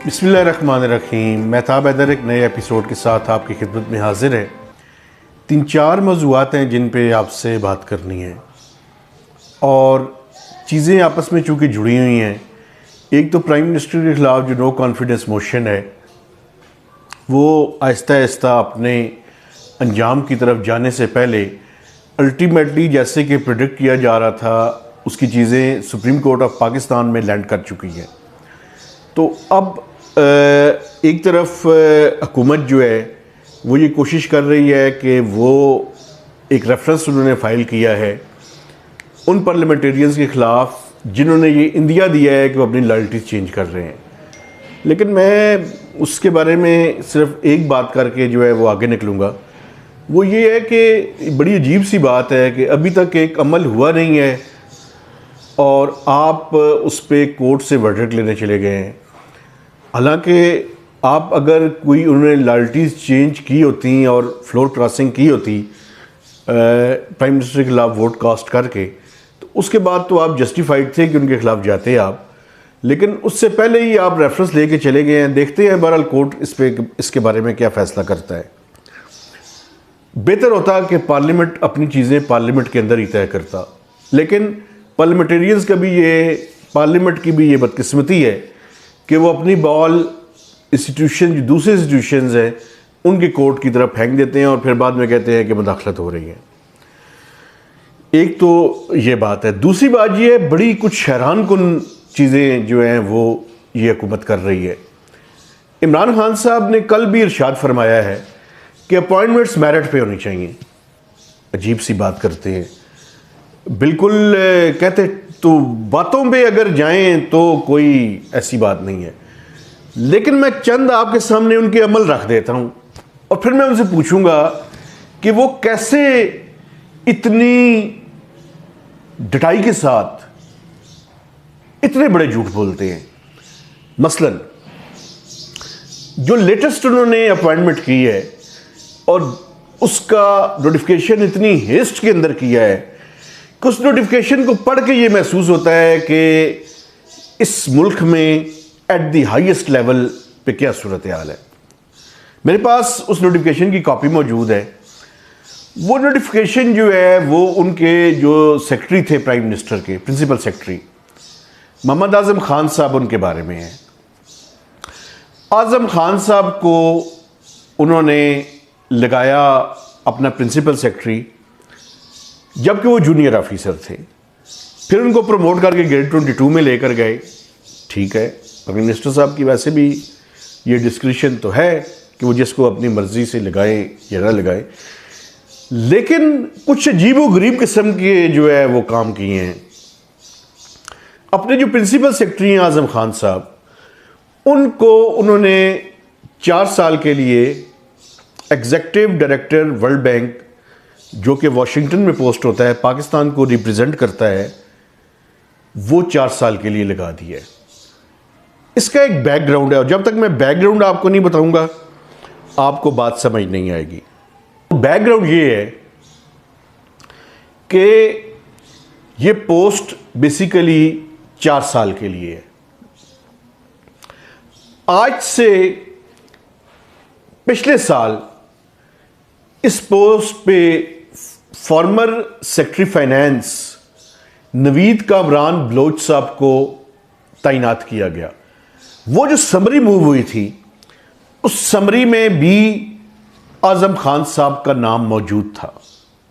बिस्मिल्लाहिर्रहमानिर्रहीम। महताब हैदर एक नए एपिसोड के साथ आपकी खिदमत में हाजिर है। 3-4 मौज़ूआत हैं जिन पे आपसे बात करनी है और चीज़ें आपस में चूँकि जुड़ी हुई हैं। एक तो प्राइम मिनिस्टर के ख़िलाफ़ जो नो कॉन्फिडेंस मोशन है वो आहिस्ता आहिस्ता अपने अंजाम की तरफ जाने से पहले अल्टीमेटली जैसे कि प्रेडिक्ट किया जा रहा था उसकी चीज़ें सुप्रीम कोर्ट ऑफ पाकिस्तान में लैंड कर चुकी हैं। तो अब एक तरफ हुकूमत जो है वो ये कोशिश कर रही है कि वो एक रेफरेंस उन्होंने फ़ाइल किया है उन पार्लियामेंटेरियंस के ख़िलाफ़ जिन्होंने ये इंदिया दिया है कि वो अपनी लॉयल्टी चेंज कर रहे हैं। लेकिन मैं उसके बारे में सिर्फ एक बात करके जो है वो आगे निकलूँगा। वो ये है कि बड़ी अजीब सी बात है कि अभी तक एक अमल हुआ नहीं है और आप उस पर कोर्ट से वर्डिक्ट लेने चले गए हैं। हालांकि आप अगर कोई उन्होंने लॉयल्टीज़ चेंज की होती और फ्लोर क्रॉसिंग की होती प्राइम मिनिस्टर के खिलाफ वोट कास्ट करके तो उसके बाद तो आप जस्टिफाइड थे कि उनके खिलाफ जाते आप। लेकिन उससे पहले ही आप रेफरेंस लेके चले गए हैं। देखते हैं बहरहाल कोर्ट इसके बारे में क्या फ़ैसला करता है। बेहतर होता कि पार्लियामेंट अपनी चीज़ें पार्लियामेंट के अंदर ही तय करता, लेकिन पार्लियामेंटेरियंस का भी पार्लियामेंट की भी ये बदकिस्मती है कि वो अपनी बॉल इंस्टीट्यूशन जो दूसरे इंस्टीट्यूशंस हैं उनके कोर्ट की तरफ फेंक देते हैं और फिर बाद में कहते हैं कि मुदाखलत हो रही है। एक तो ये बात है। दूसरी बात ये है, बड़ी कुछ हैरान कुन चीज़ें जो हैं वो ये हुकूमत कर रही है। इमरान खान साहब ने कल भी इरशाद फरमाया है कि अपॉइंटमेंट्स मेरिट पे होनी चाहिए। अजीब सी बात करते हैं, बिल्कुल कहते तो बातों पे अगर जाएं तो कोई ऐसी बात नहीं है। लेकिन मैं चंद आपके सामने उनके अमल रख देता हूं और फिर मैं उनसे पूछूंगा कि वो कैसे इतनी डटाई के साथ इतने बड़े झूठ बोलते हैं। मसलन जो लेटेस्ट उन्होंने अपॉइंटमेंट की है और उसका नोटिफिकेशन इतनी हेस्ट के अंदर किया है कि उस नोटिफिकेशन को पढ़ के ये महसूस होता है कि इस मुल्क में एट द हाईएस्ट लेवल पे क्या सूरत हाल है। मेरे पास उस नोटिफिकेशन की कॉपी मौजूद है। वो नोटिफिकेशन जो है वो उनके जो सेक्रेटरी थे प्राइम मिनिस्टर के, प्रिंसिपल सेक्रेटरी मोहम्मद आज़म खान साहब, उनके बारे में है। आज़म खान साहब को उन्होंने लगाया अपना प्रिंसिपल सेक्रेटरी जबकि वो जूनियर ऑफिसर थे। फिर उनको प्रमोट करके ग्रेड 22 में लेकर गए। ठीक है, प्राइम मिनिस्टर साहब की वैसे भी ये डिस्क्रिशन तो है कि वो जिसको अपनी मर्जी से लगाए या ना लगाए, लेकिन कुछ अजीबो गरीब किस्म के जो है वो काम किए हैं। अपने जो प्रिंसिपल सेक्रेटरी हैं आज़म खान साहब, उनको उन्होंने 4 साल के लिए एग्जीक्यूटिव डायरेक्टर वर्ल्ड बैंक, जो कि वाशिंगटन में पोस्ट होता है, पाकिस्तान को रिप्रेजेंट करता है, वो 4 साल के लिए लगा दिया है। इसका एक बैकग्राउंड है और जब तक मैं बैकग्राउंड आपको नहीं बताऊंगा आपको बात समझ नहीं आएगी। बैकग्राउंड ये है कि ये पोस्ट बेसिकली 4 साल के लिए है। आज से पिछले साल इस पोस्ट पे former secretary finance Naveed Kamran Baloch साहब को तैनात किया गया। वो जो समरी मूव हुई थी उस समरी में भी आज़म खान साहब का नाम मौजूद था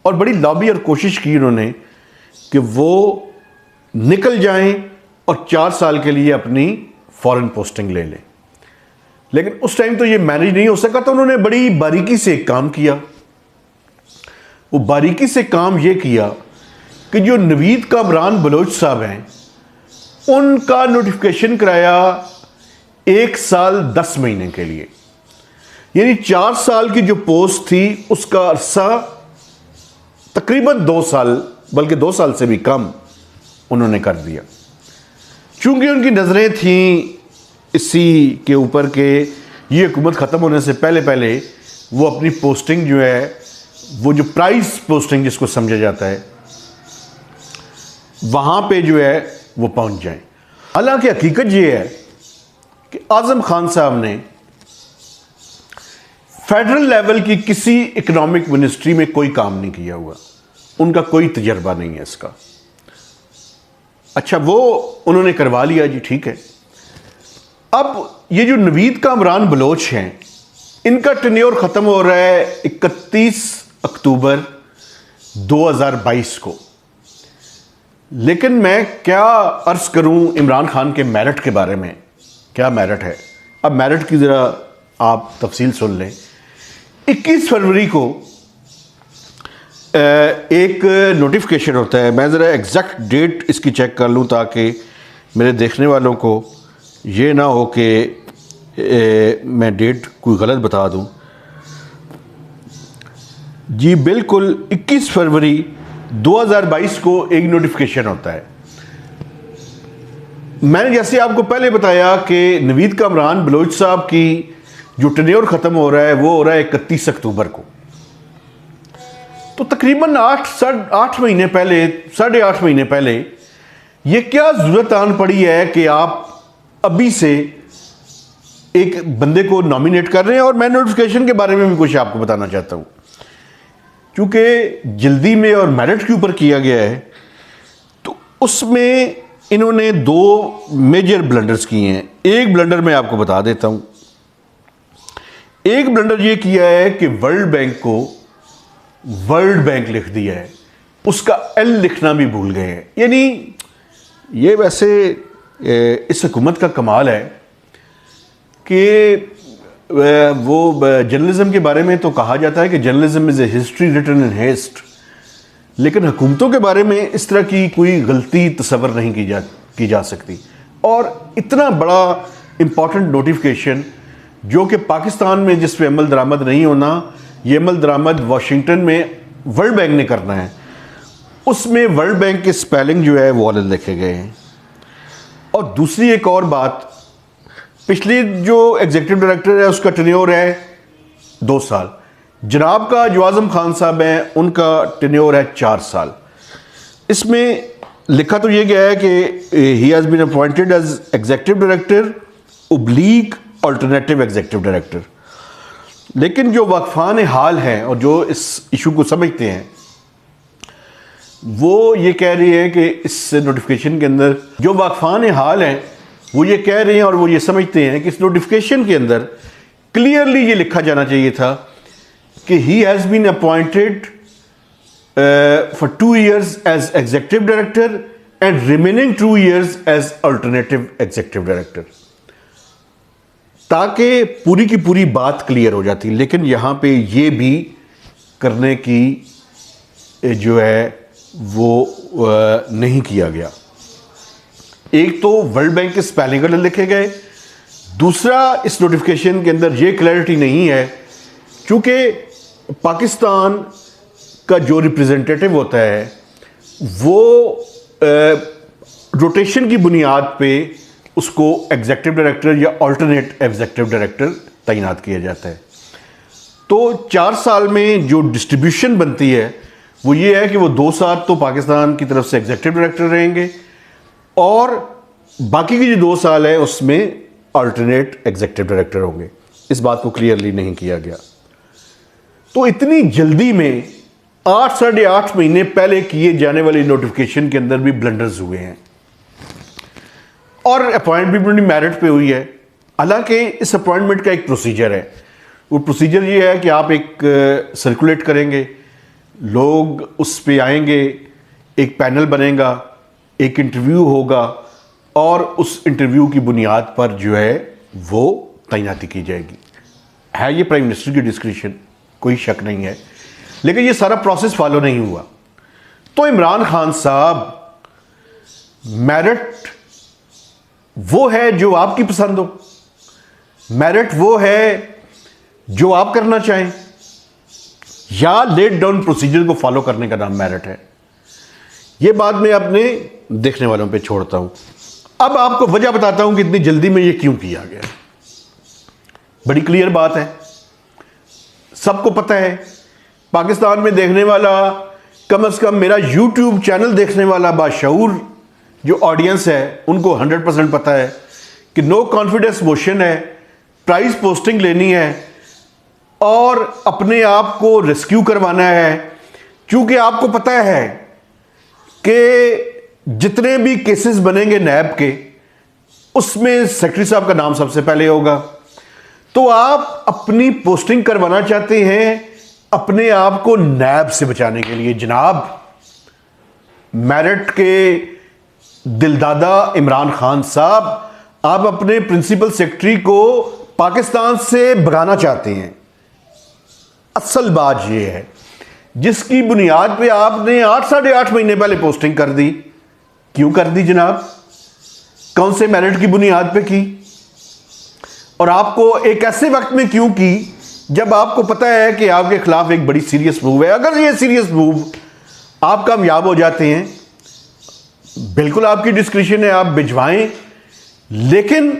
और बड़ी लॉबी और कोशिश की उन्होंने कि वो निकल जाएं और 4 साल के लिए अपनी फॉरेन पोस्टिंग ले लें। लेकिन उस टाइम तो ये मैनेज नहीं हो सका, तो उन्होंने बड़ी बारीकी से एक काम किया। वो बारीकी से काम ये किया कि जो नवीद कामरान बलोच साहब हैं उनका नोटिफिकेशन कराया 1 साल 10 महीने के लिए, यानी 4 साल की जो पोस्ट थी उसका अरसा तकरीबन 2 साल, बल्कि 2 साल से भी कम उन्होंने कर दिया। चूंकि उनकी नज़रें थीं इसी के ऊपर के ये हुकूमत ख़त्म होने से पहले पहले वो अपनी पोस्टिंग जो है, वो जो प्राइस पोस्टिंग जिसको समझा जाता है, वहाँ पे जो है वो पहुँच जाए। हालांकि हकीकत ये है कि आज़म खान साहब ने फेडरल लेवल की किसी इकोनॉमिक मिनिस्ट्री में कोई काम नहीं किया हुआ, उनका कोई तजर्बा नहीं है इसका। अच्छा, वो उन्होंने करवा लिया जी, ठीक है। अब ये जो नवीद कामरान बलोच हैं, इनका टेन्योर ख़त्म हो रहा है 31 अक्टूबर 2022 को। लेकिन मैं क्या अर्ज़ करूं इमरान खान के मेरिट के बारे में, क्या मेरिट है। अब मेरिट की ज़रा आप तफसील सुन लें। 21 फरवरी को एक नोटिफिकेशन होता है, मैं ज़रा एग्जैक्ट डेट इसकी चेक कर लूं ताकि मेरे देखने वालों को ये ना हो कि मैं डेट कोई गलत बता दूं। जी बिल्कुल, 21 फरवरी 2022 को एक नोटिफिकेशन होता है। मैंने जैसे आपको पहले बताया कि नवीद कामरान बलोच साहब की जो टेन्योर ख़त्म हो रहा है वो हो रहा है 31 अक्टूबर को। तो तकरीबन 8 महीने पहले, 8.5 महीने पहले ये क्या ज़रूरत आन पड़ी है कि आप अभी से एक बंदे को नॉमिनेट कर रहे हैं। और मैं नोटिफिकेशन के बारे में भी कुछ आपको बताना चाहता हूँ, क्योंकि जल्दी में और मेरिट के ऊपर किया गया है। तो उसमें इन्होंने 2 मेजर ब्लंडर्स किए हैं। एक ब्लंडर मैं आपको बता देता हूँ। एक ब्लंडर ये किया है कि वर्ल्ड बैंक को वर्ल्ड बैंक लिख दिया है, उसका एल लिखना भी भूल गए हैं। यानी ये वैसे इस हुकूमत का कमाल है कि वो जर्नलिज्म के बारे में तो कहा जाता है कि journalism is a history written in haste, लेकिन हुकूमतों के बारे में इस तरह की कोई गलती तस्वर नहीं की जा सकती। और इतना बड़ा इम्पॉर्टेंट नोटिफिकेशन जो कि पाकिस्तान में जिस पे अमल दरामद नहीं होना, ये अमल दरामद वाशिंगटन में वर्ल्ड बैंक ने करना है, उसमें वर्ल्ड बैंक के स्पेलिंग जो है वो अलग लिखे गए हैं। और दूसरी एक और बात, पिछली जो एग्जीक्यूटिव डायरेक्टर है उसका टेन्योर है 2 साल। जनाब का जो आज़म खान साहब हैं उनका टेन्योर है 4 साल। इसमें लिखा तो ये गया है कि he has been appointed as executive director oblique alternative executive director. लेकिन जो वाकफान हाल हैं और जो इस इशू को समझते हैं वो ये कह रही है कि इस नोटिफिकेशन के अंदर जो वाकफान हाल हैं वो ये कह रहे हैं और वो ये समझते हैं कि इस नोटिफिकेशन के अंदर क्लियरली ये लिखा जाना चाहिए था कि he has been appointed for 2 years as executive director and remaining 2 years as alternative executive director, ताकि पूरी की पूरी बात क्लियर हो जाती। लेकिन यहाँ पे ये भी करने की जो है वो नहीं किया गया। एक तो वर्ल्ड बैंक के स्पेलिंग लिखे गए, दूसरा इस नोटिफिकेशन के अंदर ये क्लैरिटी नहीं है, क्योंकि पाकिस्तान का जो रिप्रेजेंटेटिव होता है वो रोटेशन की बुनियाद पे उसको एग्जीक्यूटिव डायरेक्टर या अल्टरनेट एग्जीक्यूटिव डायरेक्टर तैनात किया जाता है। तो 4 साल में जो डिस्ट्रीब्यूशन बनती है वो ये है कि वो 2 साल तो पाकिस्तान की तरफ से एग्जीक्यूटिव डायरेक्टर रहेंगे और बाकी के जो 2 साल है उसमें अल्टरनेट एग्जीक्यूटिव डायरेक्टर होंगे। इस बात को क्लियरली नहीं किया गया। तो इतनी जल्दी में 8-8.5 महीने पहले किए जाने वाली नोटिफिकेशन के अंदर भी ब्लंडर्स हुए हैं और अपॉइंटमेंट भी मेरिट पे हुई है। हालांकि इस अपॉइंटमेंट का एक प्रोसीजर है। वो प्रोसीजर ये है कि आप एक सर्कुलेट करेंगे, लोग उस पे आएंगे, एक पैनल बनेगा, एक इंटरव्यू होगा और उस इंटरव्यू की बुनियाद पर जो है वो तैनाती की जाएगी। है ये प्राइम मिनिस्टर की डिस्क्रिप्शन, कोई शक नहीं है, लेकिन ये सारा प्रोसेस फॉलो नहीं हुआ। तो इमरान खान साहब, मेरिट वो है जो आपकी पसंद हो, मेरिट वो है जो आप करना चाहें, या लेट डाउन प्रोसीजर को फॉलो करने का नाम मेरिट है। ये बात मैं अपने देखने वालों पे छोड़ता हूं। अब आपको वजह बताता हूं कि इतनी जल्दी में ये क्यों किया गया। बड़ी क्लियर बात है, सबको पता है। पाकिस्तान में देखने वाला, कम से कम मेरा YouTube चैनल देखने वाला बाशऊर जो ऑडियंस है उनको 100% पता है कि नो कॉन्फिडेंस मोशन है, प्राइस पोस्टिंग लेनी है और अपने आप को रेस्क्यू करवाना है, क्योंकि आपको पता है कि जितने भी केसेस बनेंगे नैब के, उसमें सेक्रेटरी साहब का नाम सबसे पहले होगा। तो आप अपनी पोस्टिंग करवाना चाहते हैं अपने आप को नैब से बचाने के लिए। जनाब, मेरठ के दिलदादा इमरान खान साहब, आप अपने प्रिंसिपल सेक्रेटरी को पाकिस्तान से भगाना चाहते हैं। असल बात यह है, जिसकी बुनियाद पे आपने 8 साढ़े 8 महीने पहले पोस्टिंग कर दी। क्यों कर दी जनाब? कौन से मेरिट की बुनियाद पे की? और आपको एक ऐसे वक्त में क्यों की जब आपको पता है कि आपके खिलाफ एक बड़ी सीरियस मूव है? अगर ये सीरियस मूव आप कामयाब हो जाते हैं, बिल्कुल आपकी डिस्क्रिप्शन है, आप भिजवाएं, लेकिन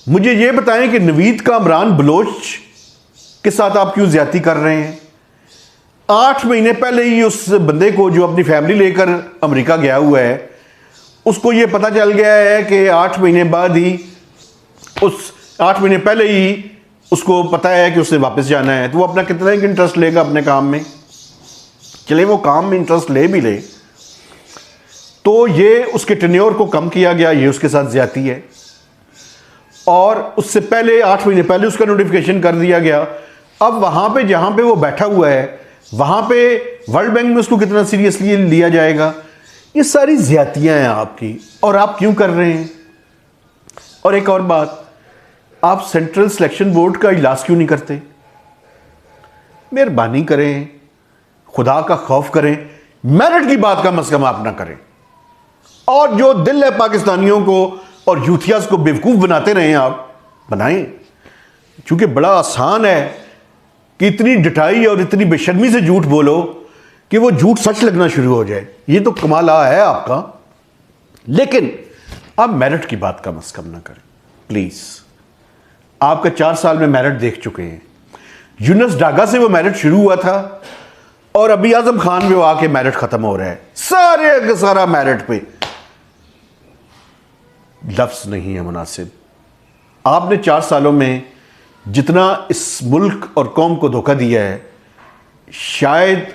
मुझे ये बताएं कि नवीद कामरान बलोच के साथ आप क्यों ज्यादती कर रहे हैं? 8 महीने पहले ही उस बंदे को, जो अपनी फैमिली लेकर अमेरिका गया हुआ है, उसको ये पता चल गया है कि 8 महीने बाद ही, उस 8 महीने पहले ही उसको पता है कि उसने वापस जाना है। तो वो अपना कितना इंटरेस्ट लेगा अपने काम में? चले वो काम में इंटरेस्ट ले भी ले, तो ये उसके टेन्योर को कम किया गया, ये उसके साथ ज्यादती है। और उससे पहले 8 महीने पहले उसका नोटिफिकेशन कर दिया गया। अब वहां पे जहां पे वो बैठा हुआ है, वहां पे वर्ल्ड बैंक में उसको कितना सीरियसली लिया जाएगा? ये सारी ज्यादतियां हैं आपकी, और आप क्यों कर रहे हैं? और एक और बात, आप सेंट्रल सिलेक्शन बोर्ड का इलाज क्यों नहीं करते? मेहरबानी करें, खुदा का खौफ करें, मेरिट की बात कम से कम आप ना करें। और जो दिल है पाकिस्तानियों को और यूथियास को बेवकूफ बनाते रहे, आप बनाएं। क्योंकि बड़ा आसान है कि इतनी डटाई और इतनी बेशर्मी से झूठ बोलो कि वो झूठ सच लगना शुरू हो जाए। ये तो कमाल है आपका। लेकिन आप मेरिट की बात कम से कम ना करें प्लीज। आपका 4 साल में मेरिट देख चुके हैं। यूनुस डागा से वो मेरिट शुरू हुआ था और अभी आजम खान में वो आके मेरिट खत्म हो रहा है। सारे का सारा मेरिट पे। लफ्ज नहीं है मुनासिब। आपने 4 सालों में जितना इस मुल्क और कौम को धोखा दिया है, शायद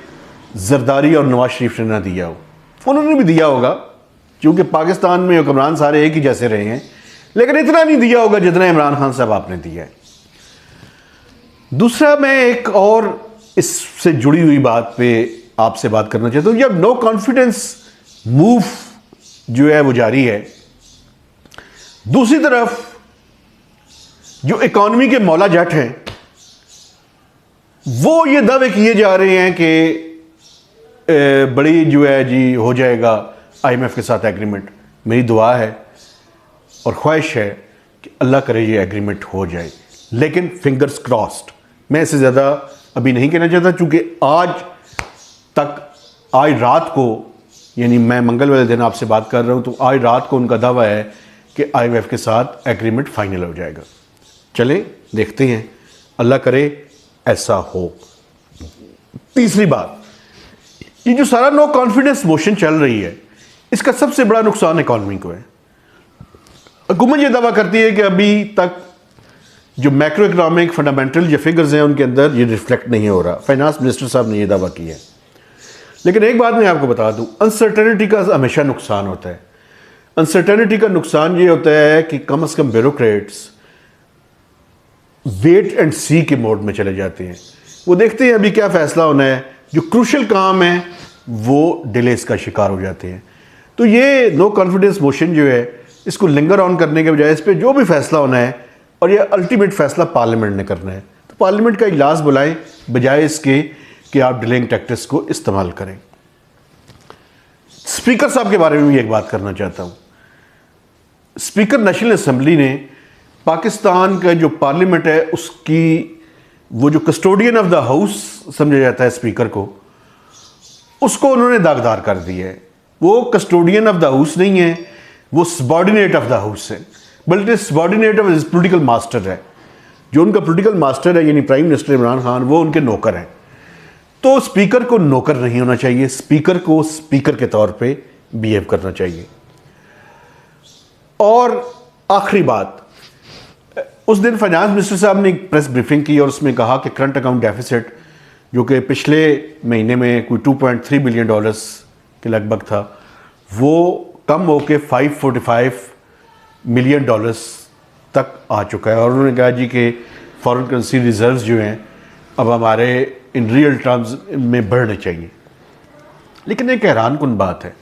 जरदारी और नवाज शरीफ ने ना दिया हो। उन्होंने भी दिया होगा, क्योंकि पाकिस्तान में हुक्मरान सारे एक ही जैसे रहे हैं, लेकिन इतना नहीं दिया होगा जितना इमरान खान साहब आपने दिया है। दूसरा, मैं एक और इससे जुड़ी हुई बात पे आपसे बात करना चाहता हूं। जब नो कॉन्फिडेंस मूव जो है वो जारी है, दूसरी तरफ जो इकॉनमी के मौला जट हैं, वो ये दावे किए जा रहे हैं कि बड़ी जो है जी हो जाएगा IMF के साथ एग्रीमेंट। मेरी दुआ है और ख्वाहिश है कि अल्लाह करे ये एग्रीमेंट हो जाए, लेकिन फिंगर्स क्रॉस्ड। मैं इससे ज़्यादा अभी नहीं कहना चाहता, चूँकि आज रात को, यानी मैं मंगल वाले दिन आपसे बात कर रहा हूँ, तो आज रात को उनका दावा है कि IMF के साथ एग्रीमेंट फाइनल हो जाएगा। चले देखते हैं, अल्लाह करे ऐसा हो। तीसरी बात, ये जो सारा नो कॉन्फिडेंस मोशन चल रही है, इसका सबसे बड़ा नुकसान इकॉनमी को है। हुकूमत ये दावा करती है कि अभी तक जो मैक्रो इकोनॉमिक फंडामेंटल जो फिगर्स हैं उनके अंदर ये रिफ्लेक्ट नहीं हो रहा। फाइनेंस मिनिस्टर साहब ने ये दावा किया है। लेकिन एक बात मैं आपको बता दूं, अनसर्टेनिटी का हमेशा नुकसान होता है। अनसर्टेनिटी का नुकसान ये होता है कि कम से कम ब्यूरोक्रेट्स वेट एंड सी के मोड में चले जाते हैं। वो देखते हैं अभी क्या फैसला होना है, जो क्रूशल काम है वो डिलेस का शिकार हो जाते हैं। तो ये नो कॉन्फिडेंस मोशन जो है, इसको लिंगर ऑन करने के बजाय इस पर जो भी फैसला होना है, और ये अल्टीमेट फैसला पार्लियामेंट ने करना है, तो पार्लियामेंट का इजलास बुलाएं, बजाय इसके कि आप डिलेइंग टैक्टिक्स को इस्तेमाल करें। स्पीकर साहब के बारे में भी एक बात करना चाहता हूं। स्पीकर नेशनल असेंबली ने पाकिस्तान का जो पार्लियामेंट है, उसकी वो जो कस्टोडियन ऑफ द हाउस समझा जाता है स्पीकर को, उसको उन्होंने दागदार कर दिया है। वो कस्टोडियन ऑफ द हाउस नहीं है, वो सबॉर्डिनेट ऑफ द हाउस है, बल्कि subordinate of his political master है। जो उनका पॉलिटिकल मास्टर है, यानी प्राइम मिनिस्टर इमरान खान, वो उनके नौकर हैं। तो स्पीकर को नौकर नहीं होना चाहिए, स्पीकर को स्पीकर के तौर पे बिहेव करना चाहिए। और आखिरी बात, उस दिन फाइनेंस मिनिस्टर साहब ने एक प्रेस ब्रीफिंग की और उसमें कहा कि करंट अकाउंट डेफिसिट जो कि पिछले महीने में कोई 2.3 बिलियन डॉलर्स के लगभग था, वो कम होकर 545 मिलियन डॉलर्स तक आ चुका है। और उन्होंने कहा जी कि फॉरेन करेंसी रिजर्व्स जो हैं अब हमारे इन रियल टर्म्स में बढ़ने चाहिए। लेकिन एक हैरान कुन बात है,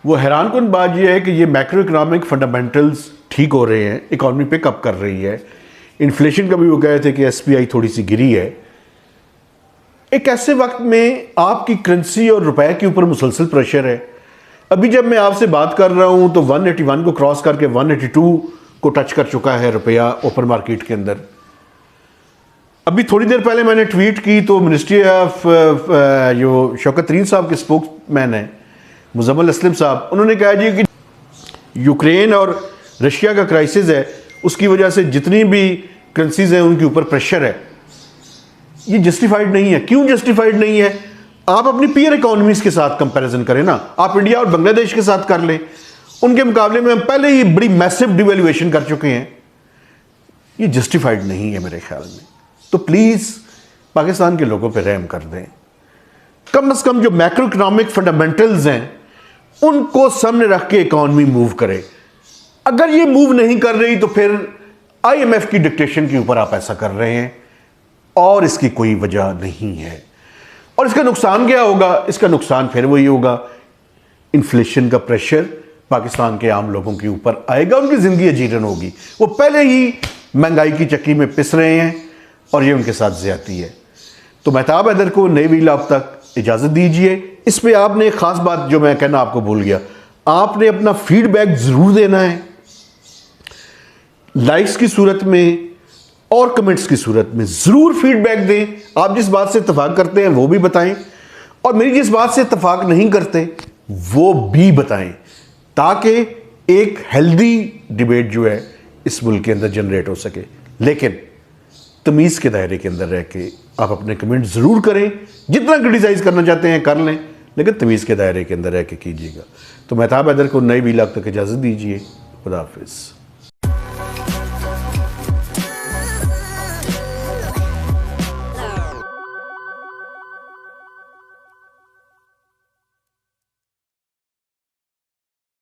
वो हैरान कुन बात यह है कि ये मैक्रो इकनॉमिक फंडामेंटल्स ठीक हो रहे हैं, इकॉनमी पिकअप कर रही है, इन्फ्लेशन का भी वो कह रहे थे कि एसपीआई थोड़ी सी गिरी है। एक ऐसे वक्त में आपकी करेंसी और रुपए के ऊपर मुसलसल प्रेशर है। अभी जब मैं आपसे बात कर रहा हूं तो 181 को क्रॉस करके 182 को टच कर चुका है रुपया ओपन मार्केट के अंदर। अभी थोड़ी देर पहले मैंने ट्वीट की तो मिनिस्ट्री ऑफ जो शौकत तरीन साहब के स्पोक्समैन हैं मुजम्मिल असलम साहब, उन्होंने कहा जी कि यूक्रेन और रशिया का क्राइसिस है, उसकी वजह से जितनी भी करेंसीज हैं उनके ऊपर प्रेशर है। ये जस्टिफाइड नहीं है। क्यों जस्टिफाइड नहीं है? आप अपनी पीयर इकोनॉमीज के साथ कंपैरिजन करें ना, आप इंडिया और बांग्लादेश के साथ कर लें, उनके मुकाबले में हम पहले ही बड़ी मैसिव डिवैल्यूएशन कर चुके हैं। ये जस्टिफाइड नहीं है मेरे ख्याल में। तो प्लीज़ पाकिस्तान के लोगों पर रहम कर दें। कम से कम जो मैक्रो इकोनॉमिक फंडामेंटल्स हैं उनको सामने रख के इकोनॉमी मूव करे। अगर ये मूव नहीं कर रही तो फिर आईएमएफ की डिक्टेशन के ऊपर आप ऐसा कर रहे हैं और इसकी कोई वजह नहीं है। और इसका नुकसान क्या होगा? इसका नुकसान फिर वही होगा, इन्फ्लेशन का प्रेशर पाकिस्तान के आम लोगों के ऊपर आएगा, उनकी ज़िंदगी अजीरन होगी। वो पहले ही महंगाई की चक्की में पिस रहे हैं और ये उनके साथ ज़्यादती है। तो महताब हैदर को नई वील अब तक इजाज़त दीजिए। इस पे आपने एक ख़ास बात जो मैं कहना आपको भूल गया, आपने अपना फीडबैक ज़रूर देना है, लाइक्स की सूरत में और कमेंट्स की सूरत में ज़रूर फीडबैक दें। आप जिस बात से इत्तफाक करते हैं वो भी बताएं और मेरी जिस बात से इत्तफाक नहीं करते वो भी बताएं, ताकि एक हेल्दी डिबेट जो है इस मुल्क के अंदर जनरेट हो सके। लेकिन तमीज़ के दायरे के अंदर रह के आप अपने कमेंट ज़रूर करें। जितना क्रिटिसाइज़ करना चाहते हैं कर लें, लेकिन तमीज़ के दायरे के अंदर रह के कीजिएगा। तो महताब हैदर को नई वील अब तक इजाज़त दीजिए। खुदा हाफिज़।